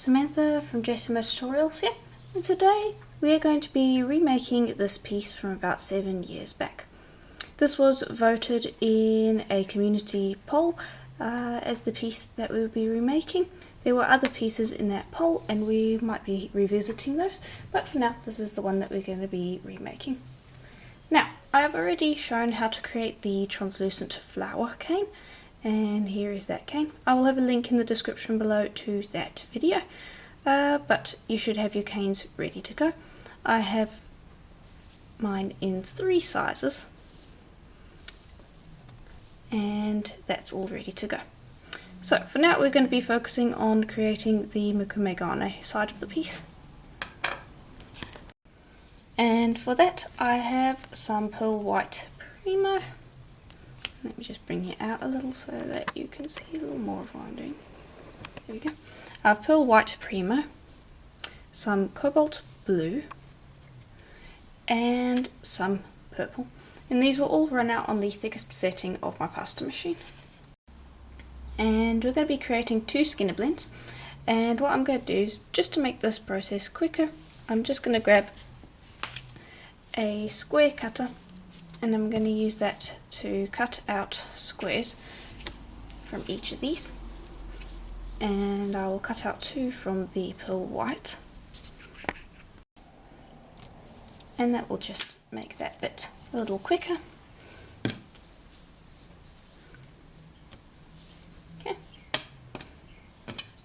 Samantha from Jessimo Tutorials here, and today we are going to be remaking this piece from about 7 years back. This was voted in a community poll as the piece that we will be remaking. There were other pieces in that poll and we might be revisiting those, but for now this is the one that we're going to be remaking. Now, I have already shown how to create the translucent flower cane, and here is that cane. I will have a link in the description below to that video, but you should have your canes ready to go. I have mine in 3 sizes, and that's all ready to go. So for now we're going to be focusing on creating the mokume side of the piece. And for that I have some pearl white Primo. Let me just bring it out a little so that you can see a little more of what I'm doing. There we go. I have pearl white Primo, some cobalt blue, and some purple. And these will all run out on the thickest setting of my pasta machine. And we're going to be creating 2 skinner blends. And what I'm going to do is, just to make this process quicker, I'm just going to grab a square cutter and I'm going to use that to cut out squares from each of these. And I will cut out 2 from the pearl white. And that will just make that bit a little quicker. Okay.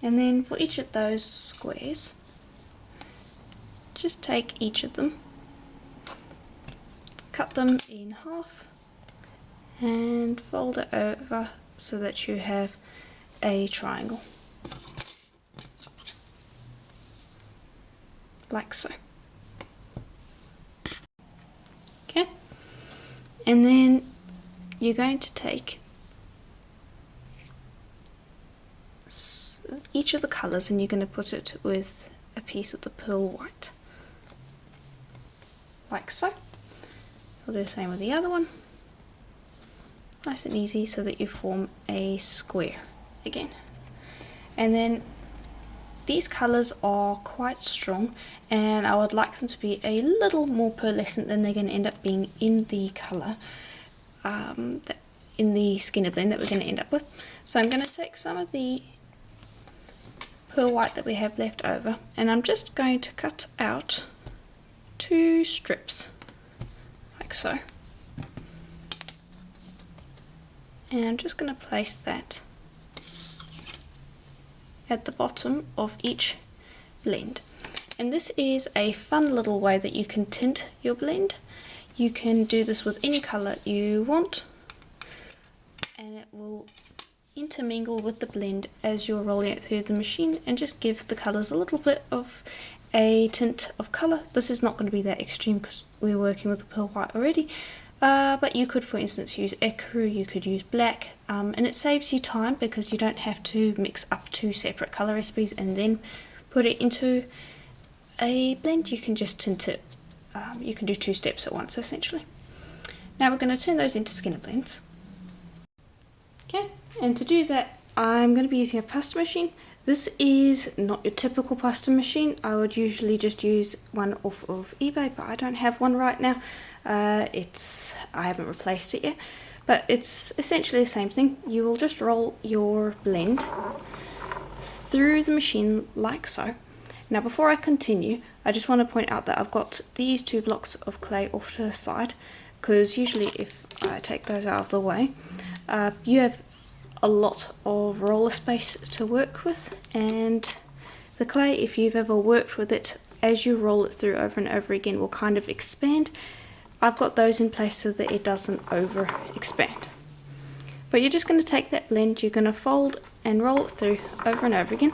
And then for each of those squares, just take each of them, cut them in half and fold it over so that you have a triangle, like so. Okay, and then you're going to take each of the colours and you're going to put it with a piece of the pearl white, like so. I'll do the same with the other one. Nice and easy so that you form a square again. And then these colours are quite strong and I would like them to be a little more pearlescent than they're going to end up being in the colour, in the skinner blend that we're going to end up with. So I'm going to take some of the pearl white that we have left over and I'm just going to cut out 2 strips. Like so. And I'm just going to place that at the bottom of each blend. And this is a fun little way that you can tint your blend. You can do this with any colour you want and it will intermingle with the blend as you're rolling it through the machine and just give the colours a little bit of a tint of colour. This is not going to be that extreme because we're working with the pearl white already, but you could for instance use ecru, you could use black, and it saves you time because you don't have to mix up 2 separate colour recipes and then put it into a blend. You can just tint it, you can do 2 steps at once essentially. Now we're going to turn those into skinner blends. Okay, and to do that I'm going to be using a pasta machine. This is not your typical pasta machine. I would usually just use one off of eBay, but I don't have one right now. I haven't replaced it yet, but it's essentially the same thing. You will just roll your blend through the machine like so. Now before I continue, I just want to point out that I've got these 2 blocks of clay off to the side, because usually if I take those out of the way, you have a lot of roller space to work with, and the clay, if you've ever worked with it, as you roll it through over and over again will kind of expand. I've got those in place so that it doesn't over expand. But you're just going to take that blend, you're going to fold and roll it through over and over again.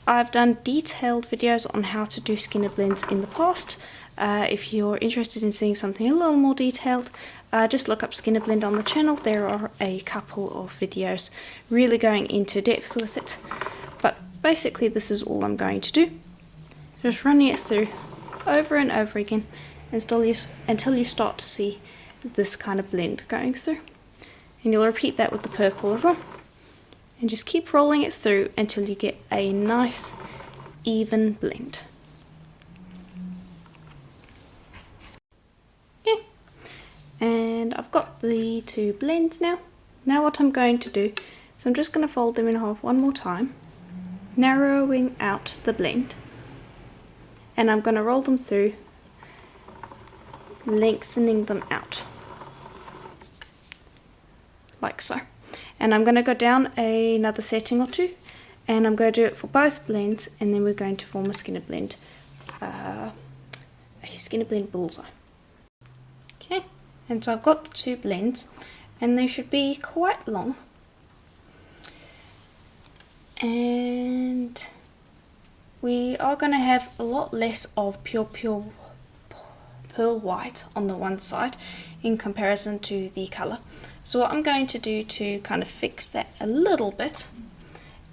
I've done detailed videos on how to do skinner blends in the past. If you're interested in seeing something a little more detailed, just look up skinner blend on the channel. There are a couple of videos really going into depth with it. But basically this is all I'm going to do. Just running it through over and over again until you start to see this kind of blend going through. And you'll repeat that with the purple as well. And just keep rolling it through until you get a nice even blend. Okay, and I've got the two blends now. Now what I'm going to do is I'm just going to fold them in half one more time, narrowing out the blend, and I'm going to roll them through, lengthening them out like so. And I'm going to go down another setting or two, and I'm going to do it for both blends, and then we're going to form a skinner blend bullseye. Okay, and so I've got the two blends, and they should be quite long, and we are going to have a lot less of pure pearl white on the one side in comparison to the colour. So what I'm going to do to kind of fix that a little bit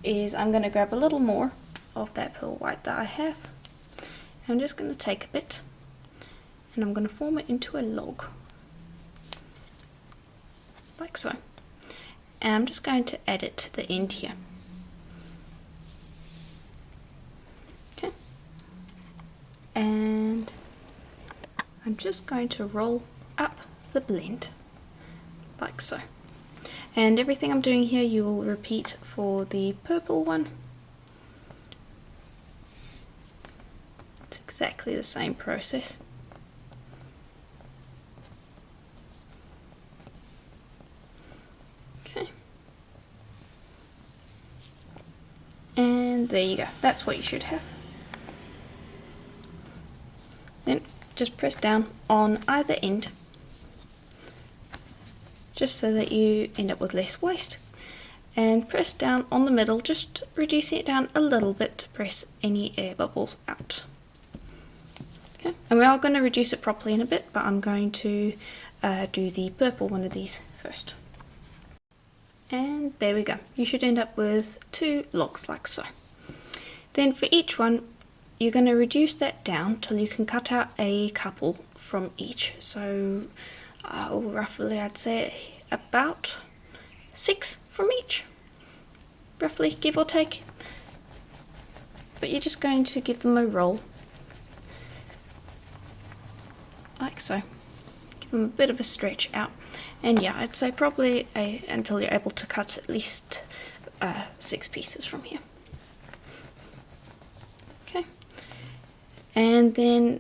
is I'm going to grab a little more of that pearl white that I have. I'm just going to take a bit and I'm going to form it into a log, like so. And I'm just going to add it to the end here. Okay. And I'm just going to roll up the blend like so. And everything I'm doing here you will repeat for the purple one. It's exactly the same process. Okay. And there you go. That's what you should have. Then just press down on either end, just so that you end up with less waste, and press down on the middle, just reducing it down a little bit to press any air bubbles out. Okay, and we are going to reduce it properly in a bit, but I'm going to do the purple one of these first. And there we go. You should end up with two logs like so. Then for each one you're going to reduce that down till you can cut out a couple from each. So roughly I'd say about 6 from each, roughly, give or take. But you're just going to give them a roll like so, give them a bit of a stretch out, and yeah, I'd say probably until you're able to cut at least 6 pieces from here. Okay, and then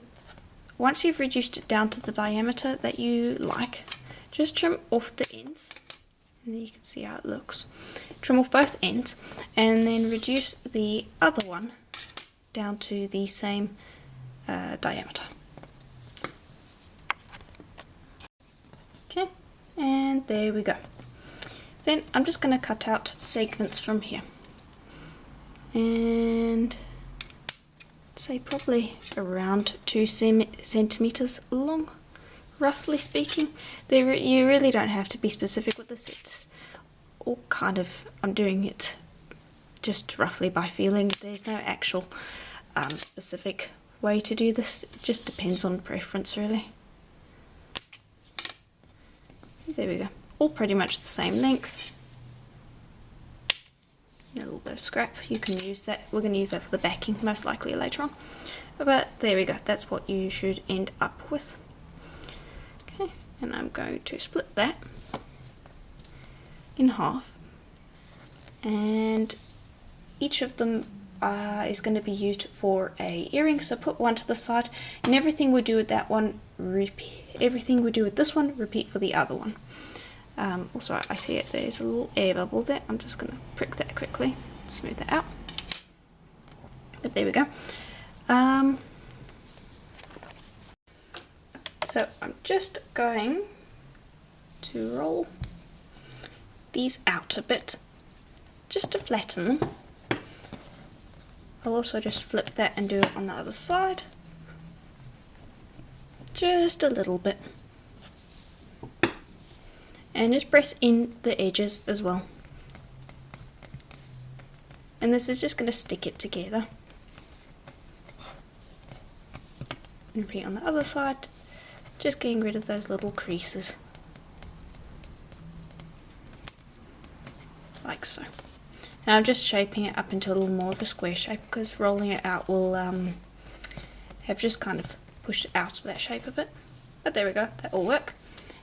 once you've reduced it down to the diameter that you like, just trim off the ends, and then you can see how it looks. Trim off both ends, and then reduce the other one down to the same diameter. Okay, and there we go. Then I'm just going to cut out segments from here, and say probably around 2 centimeters long, roughly speaking. You really don't have to be specific with this. It's all kind of, I'm doing it just roughly by feeling. There's no actual specific way to do this. It just depends on preference, really. There we go. All pretty much the same length. A little bit of scrap, you can use that. We're going to use that for the backing most likely later on, but there we go, that's what you should end up with. Okay, and I'm going to split that in half, and each of them is going to be used for a earring, so put one to the side, and everything we do with that one, everything we do with this one, repeat for the other one. Also, I see it, there's a little air bubble there. I'm just going to prick that quickly, smooth that out. But there we go. So I'm just going to roll these out a bit, just to flatten them. I'll also just flip that and do it on the other side. Just a little bit. And just press in the edges as well. And this is just going to stick it together. And repeat on the other side, just getting rid of those little creases. Like so. And I'm just shaping it up into a little more of a square shape, because rolling it out will have just kind of pushed it out of that shape a bit. But there we go, that will work.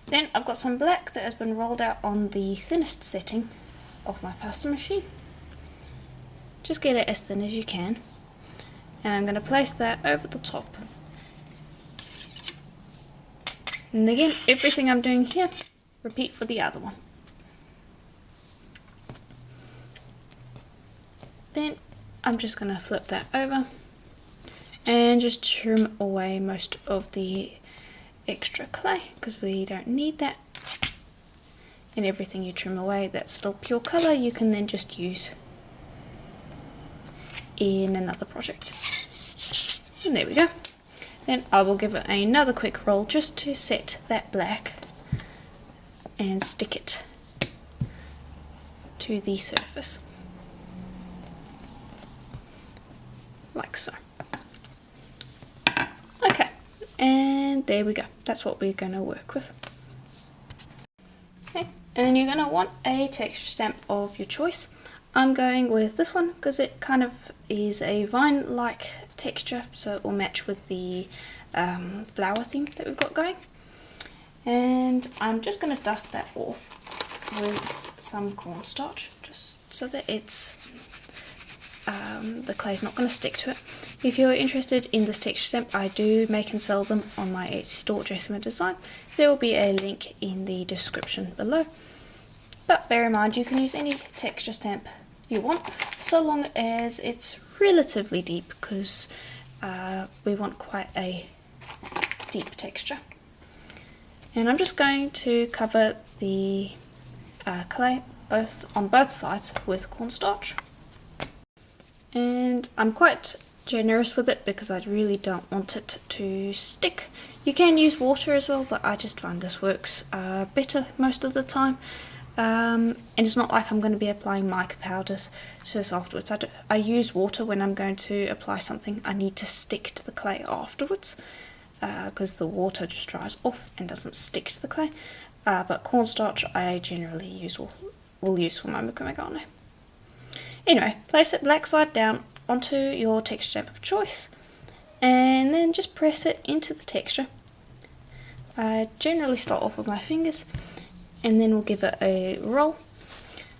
Then I've got some black that has been rolled out on the thinnest setting of my pasta machine. Just get it as thin as you can. And I'm going to place that over the top. And again, everything I'm doing here, repeat for the other one. Then I'm just going to flip that over and just trim away most of the extra clay, because we don't need that. And everything you trim away that's still pure colour, you can then just use in another project. And there we go. Then I will give it another quick roll just to set that black and stick it to the surface. Like so. Okay, and there we go. That's what we're going to work with. Okay, and then you're going to want a texture stamp of your choice. I'm going with this one because it kind of is a vine-like texture, so it will match with the flower theme that we've got going. And I'm just going to dust that off with some cornstarch, just so that it's the clay's not going to stick to it. If you're interested in this texture stamp, I do make and sell them on my Etsy store, Redesign. There will be a link in the description below. But bear in mind, you can use any texture stamp you want, so long as it's relatively deep, because we want quite a deep texture. And I'm just going to cover the clay on both sides with cornstarch. And I'm quite generous with it because I really don't want it to stick. You can use water as well, but I just find this works better most of the time. And it's not like I'm going to be applying mica powders to this afterwards. I use water when I'm going to apply something I need to stick to the clay afterwards, because the water just dries off and doesn't stick to the clay. But cornstarch I generally will use for my mokume garne. Anyway, place it black side down onto your texture stamp of choice, and then just press it into the texture. I generally start off with my fingers, and then we'll give it a roll.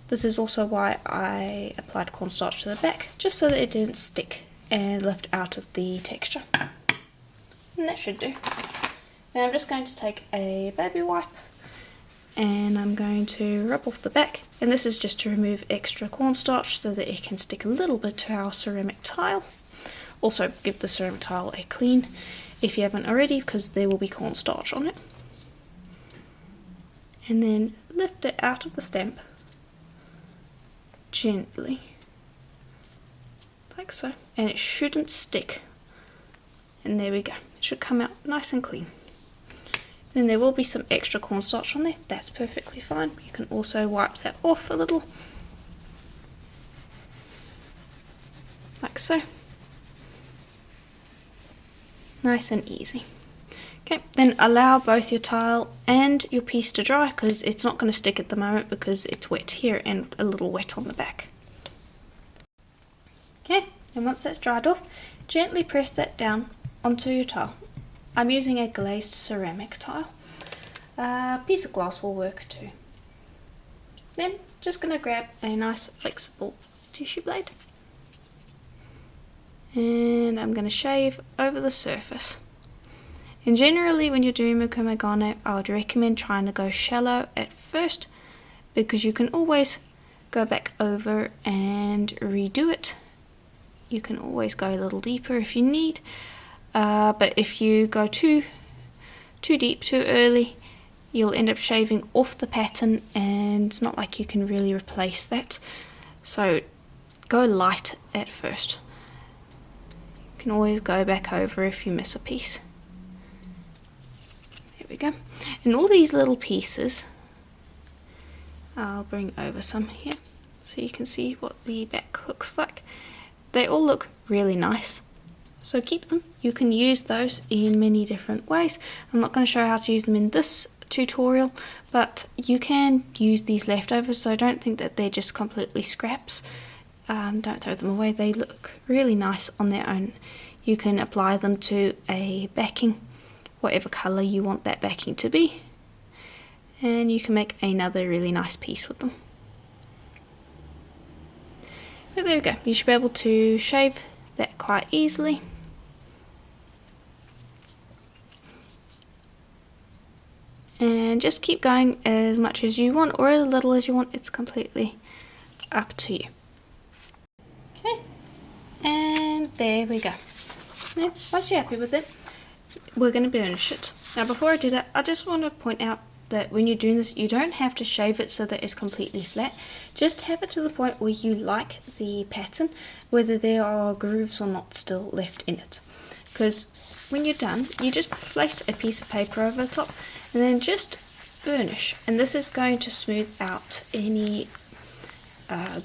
This is also why I applied cornstarch to the back, just so that it didn't stick and left out of the texture. And that should do. Now I'm just going to take a baby wipe and I'm going to rub off the back, and this is just to remove extra cornstarch so that it can stick a little bit to our ceramic tile. Also give the ceramic tile a clean if you haven't already, because there will be cornstarch on it. And then lift it out of the stamp gently, like so, and it shouldn't stick. And there we go, it should come out nice and clean. Then there will be some extra cornstarch on there, that's perfectly fine. You can also wipe that off a little, like so. Nice and easy. Okay, then allow both your tile and your piece to dry, because it's not going to stick at the moment because it's wet here and a little wet on the back. Okay, and once that's dried off, gently press that down onto your tile. I'm using a glazed ceramic tile. A piece of glass will work too. Then just going to grab a nice flexible tissue blade, and I'm going to shave over the surface. And generally when you're doing mokume garne, I would recommend trying to go shallow at first, because you can always go back over and redo it. You can always go a little deeper if you need, but if you go too deep too early, you'll end up shaving off the pattern, and it's not like you can really replace that. So go light at first. You can always go back over if you miss a piece. There we go. And all these little pieces, I'll bring over some here so you can see what the back looks like. They all look really nice, so keep them. You can use those in many different ways. I'm not going to show how to use them in this tutorial, but you can use these leftovers, so don't think that they're just completely scraps. don't throw them away, they look really nice on their own. You can apply them to a backing, whatever colour you want that backing to be, and you can make another really nice piece with them. So there we go, you should be able to shave that quite easily. And just keep going as much as you want or as little as you want, it's completely up to you. Okay, and there we go. Now, once you're happy with it, we're going to burnish it. Now before I do that, I just want to point out that when you're doing this, you don't have to shave it so that it's completely flat. Just have it to the point where you like the pattern, whether there are grooves or not still left in it. Because when you're done, you just place a piece of paper over the top and then just burnish. And this is going to smooth out any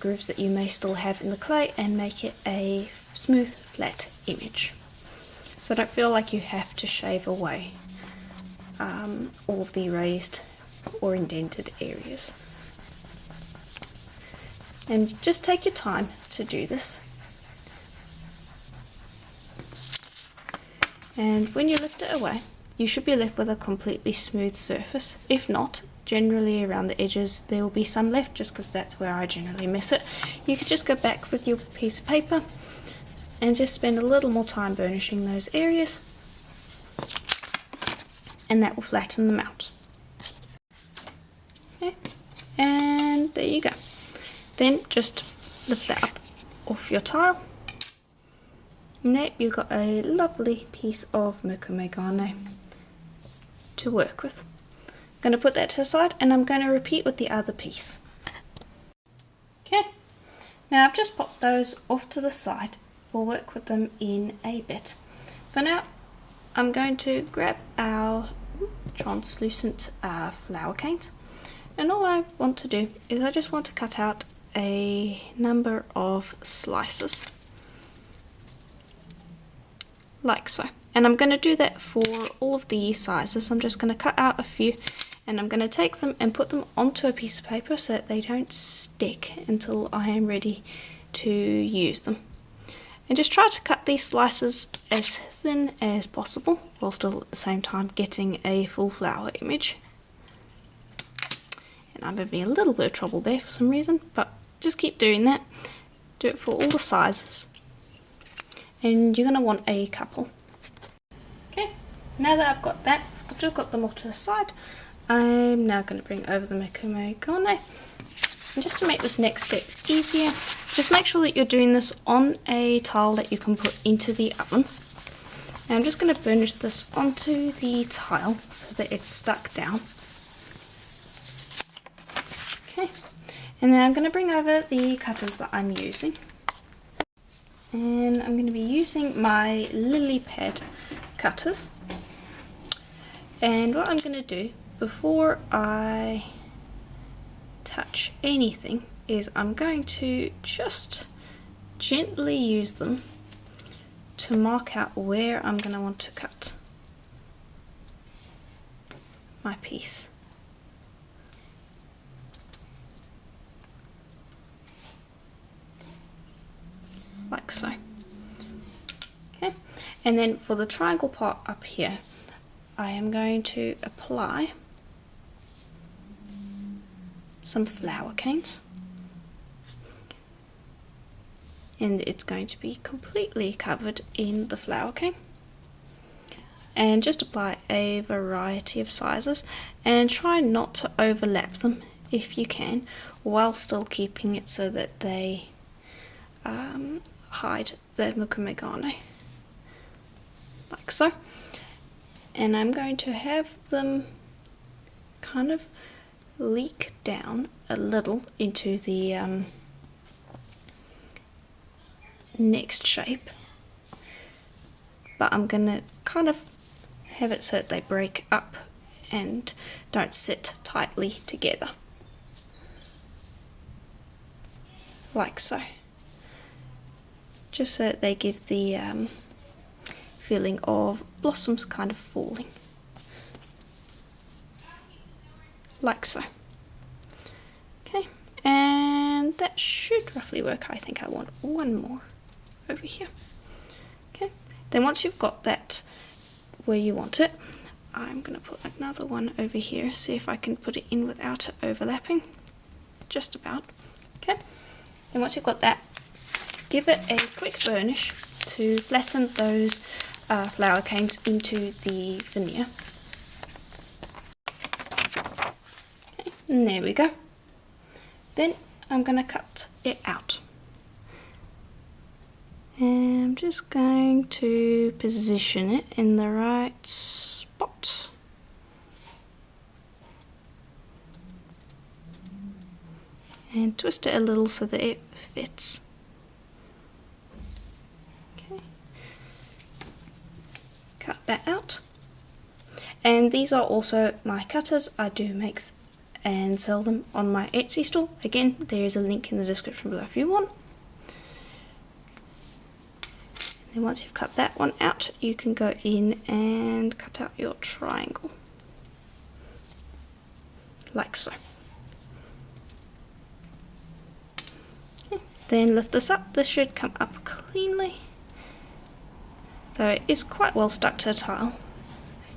grooves that you may still have in the clay and make it a smooth, flat image. So don't feel like you have to shave away all of the raised or indented areas. And just take your time to do this. And when you lift it away, you should be left with a completely smooth surface. If not, generally around the edges there will be some left, just because that's where I generally miss it. You could just go back with your piece of paper and just spend a little more time burnishing those areas, and that will flatten them out. Okay. And there you go. Then just lift that up off your tile. And there you've got a lovely piece of mokume garne to work with. I'm going to put that to the side and I'm going to repeat with the other piece. Okay, now I've just popped those off to the side. We'll work with them in a bit. For now, I'm going to grab our translucent flower canes, and all I want to do is I just want to cut out a number of slices like so, and I'm going to do that for all of these sizes. I'm just going to cut out a few and I'm going to take them and put them onto a piece of paper so that they don't stick until I am ready to use them. And just try to cut these slices as thin as possible while still at the same time getting a full flower image. And I'm having a little bit of trouble there for some reason, but just keep doing that. Do it for all the sizes. And you're going to want a couple. Okay, now that I've got that, I've just got them off to the side. I'm now going to bring over the mokume garne. And just to make this next step easier, just make sure that you're doing this on a tile that you can put into the oven. And I'm just going to burnish this onto the tile so that it's stuck down. Okay, and then I'm going to bring over the cutters that I'm using. And I'm going to be using my lily pad cutters. And what I'm going to do before I touch anything is I'm going to just gently use them to mark out where I'm going to want to cut my piece. Like so. Okay, and then for the triangle part up here, I am going to apply some flower canes, and it's going to be completely covered in the flower cane. And just apply a variety of sizes and try not to overlap them if you can, while still keeping it so that they hide the mokume garne, like so. And I'm going to have them kind of leak down a little into the next shape, but I'm going to kind of have it so that they break up and don't sit tightly together, like so, just so that they give the feeling of blossoms kind of falling, like so. Okay, and and that should roughly work. I think I want one more over here. Okay, then once you've got that where you want it, I'm going to put another one over here, see if I can put it in without it overlapping, just about. Okay, and once you've got that, give it a quick burnish to flatten those flower canes into the veneer. Okay, and there we go. Then I'm going to cut it out. And I'm just going to position it in the right spot. And twist it a little so that it fits. Okay. Cut that out. And these are also my cutters. I do make and sell them on my Etsy store. Again, there is a link in the description below if you want. And once you've cut that one out, you can go in and cut out your triangle. Like so. Okay. Then lift this up. This should come up cleanly. Though it is quite well stuck to a tile,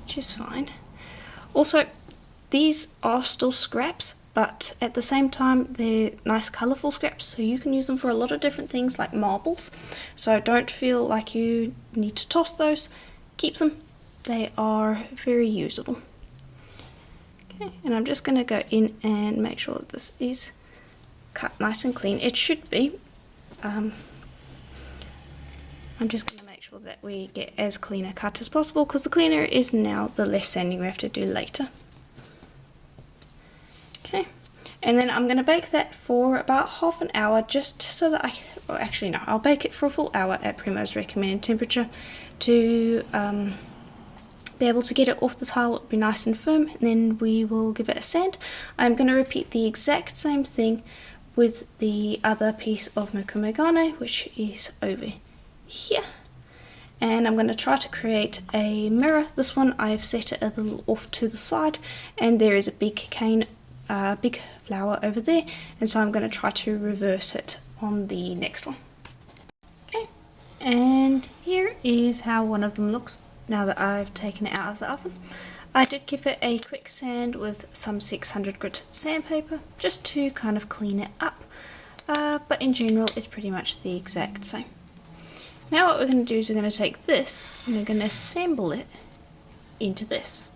which is fine. Also, these are still scraps, but at the same time they're nice colourful scraps, so you can use them for a lot of different things like marbles. So don't feel like you need to toss those, keep them, they are very usable. Okay, and I'm just going to go in and make sure that this is cut nice and clean. It should be. I'm just going to make sure that we get as clean a cut as possible, because the cleaner it is now, the less sanding we have to do later. Okay, and then I'm going to bake that for about half an hour, just so that actually no, I'll bake it for a full hour at Primo's recommended temperature to be able to get it off the tile. It'll be nice and firm, and then we will give it a sand. I'm going to repeat the exact same thing with the other piece of mokume, which is over here. And I'm going to try to create a mirror. This one I've set it a little off to the side, and there is a big cane, big flower over there, and so I'm going to try to reverse it on the next one. Okay, and here is how one of them looks now that I've taken it out of the oven. I did give it a quick sand with some 600 grit sandpaper just to kind of clean it up, but in general it's pretty much the exact same. Now what we're going to do is we're going to take this and we're going to assemble it into this.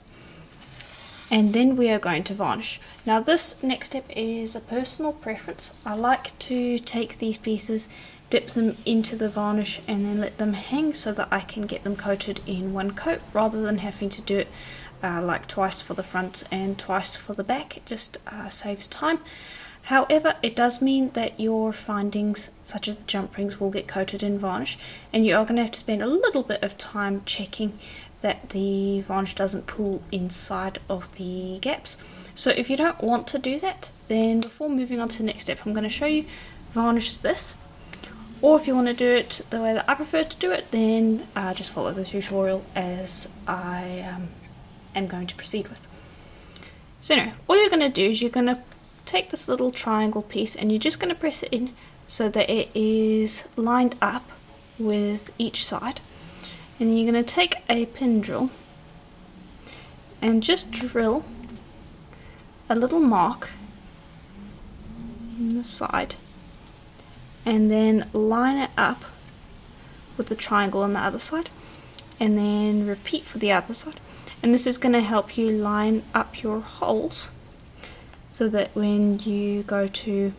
And then we are going to varnish. Now this next step is a personal preference. I like to take these pieces, dip them into the varnish, and then let them hang so that I can get them coated in one coat, rather than having to do it like twice for the front and twice for the back. It just saves time. However, it does mean that your findings, such as the jump rings, will get coated in varnish, and you are going to have to spend a little bit of time checking that the varnish doesn't pull inside of the gaps. So if you don't want to do that, then before moving on to the next step, I'm going to show you varnish this. Or if you want to do it the way that I prefer to do it, then just follow the tutorial as I am going to proceed with. So now, all you're going to do is you're going to take this little triangle piece and you're just going to press it in so that it is lined up with each side. And you're going to take a pin drill and just drill a little mark in the side, and then line it up with the triangle on the other side, and then repeat for the other side. And this is going to help you line up your holes so that when you go to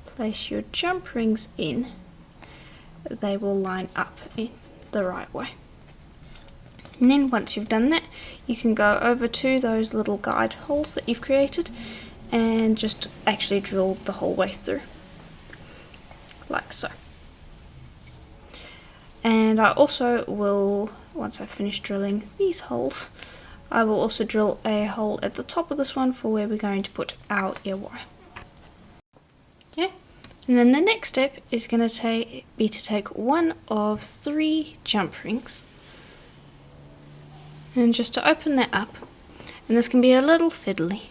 place your jump rings in, they will line up in the right way. And then once you've done that, you can go over to those little guide holes that you've created and just actually drill the whole way through, like so. And I also will, once I've finished drilling these holes, I will also drill a hole at the top of this one for where we're going to put our ear wire. Okay, and then the next step is going to be to take one of 3 jump rings, and just to open that up, and this can be a little fiddly,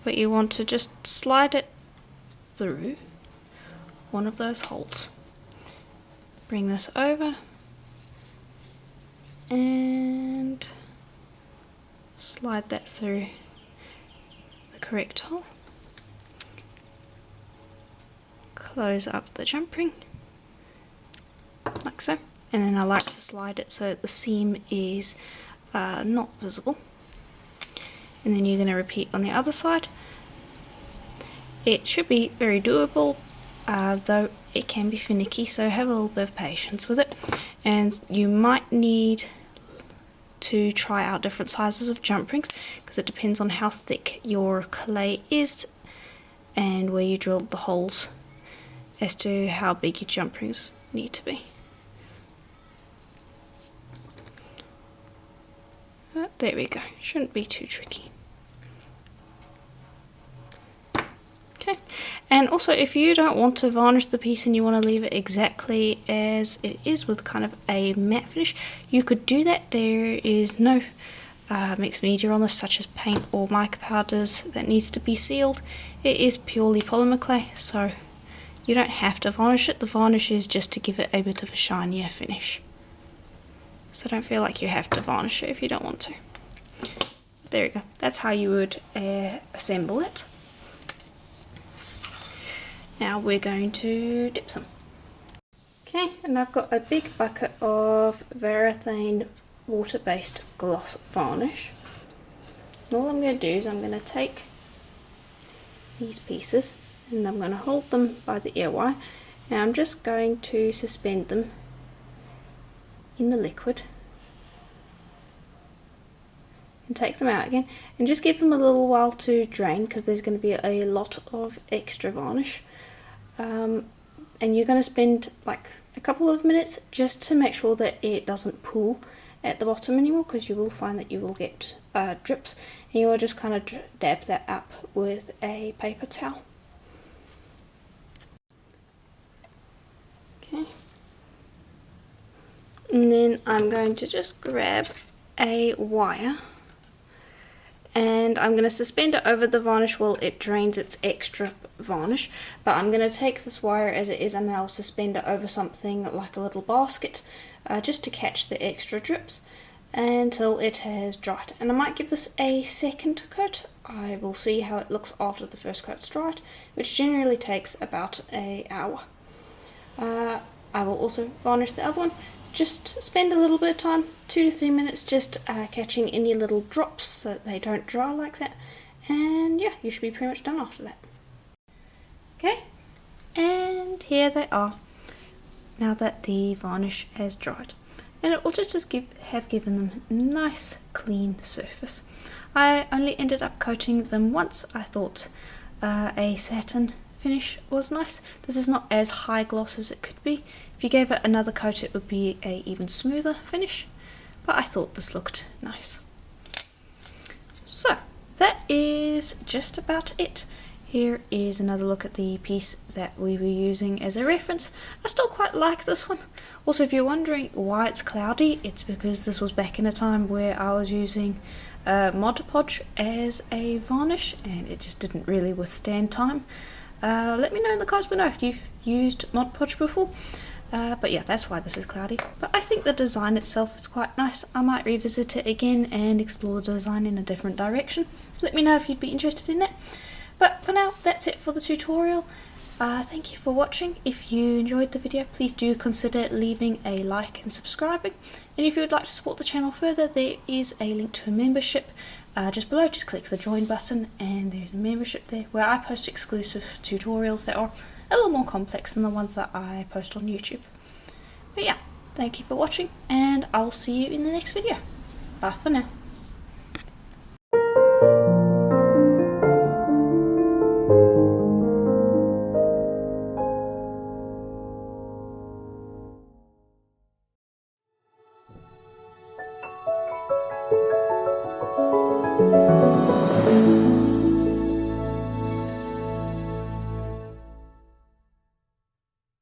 but you want to just slide it through one of those holes. Bring this over and slide that through the correct hole. Close up the jump ring like so, and then I like to slide it so that the seam is not visible. And then you're going to repeat on the other side. It should be very doable, though it can be finicky, so have a little bit of patience with it. And you might need to try out different sizes of jump rings, because it depends on how thick your clay is and where you drilled the holes as to how big your jump rings need to be. But there we go, shouldn't be too tricky. Okay, and also if you don't want to varnish the piece and you want to leave it exactly as it is with kind of a matte finish, you could do that. There is no mixed media on this, such as paint or mica powders, that needs to be sealed. It is purely polymer clay, so you don't have to varnish it. The varnish is just to give it a bit of a shinier finish. So don't feel like you have to varnish it if you don't want to. There you go. That's how you would assemble it. Now we're going to dip some. Okay, and I've got a big bucket of Redesign water-based gloss varnish. And all I'm going to do is I'm going to take these pieces and I'm going to hold them by the ear wire. Now I'm just going to suspend them in the liquid and take them out again, and just give them a little while to drain, because there's going to be a lot of extra varnish. And you're going to spend like a couple of minutes just to make sure that it doesn't pool at the bottom anymore, because you will find that you will get drips, and you will just kind of dab that up with a paper towel. Okay. And then I'm going to just grab a wire and I'm going to suspend it over the varnish while it drains its extra varnish. But I'm going to take this wire as it is and I'll suspend it over something like a little basket, just to catch the extra drips until it has dried. And I might give this a second coat. I will see how it looks after the first coat's dried, which generally takes about an hour. I will also varnish the other one. Just spend a little bit of time, 2 to 3 minutes, just catching any little drops so that they don't dry like that. And yeah, you should be pretty much done after that. Okay, and here they are, now that the varnish has dried. And it will just have given them a nice clean surface. I only ended up coating them once. I thought a satin finish was nice. This is not as high gloss as it could be. If you gave it another coat it would be a even smoother finish, but I thought this looked nice. So that is just about it. Here is another look at the piece that we were using as a reference. I still quite like this one. Also, if you're wondering why it's cloudy, it's because this was back in a time where I was using Mod Podge as a varnish and it just didn't really withstand time. Let me know in the comments below if you've used Mod Podge before. But yeah, that's why this is cloudy. But I think the design itself is quite nice. I might revisit it again and explore the design in a different direction. Let me know if you'd be interested in it. But for now, that's it for the tutorial. Thank you for watching. If you enjoyed the video, please do consider leaving a like and subscribing. And if you would like to support the channel further, there is a link to a membership just below. Just click the join button and there's a membership there where I post exclusive tutorials that are a little more complex than the ones that I post on YouTube. But yeah, thank you for watching and I'll see you in the next video. Bye for now.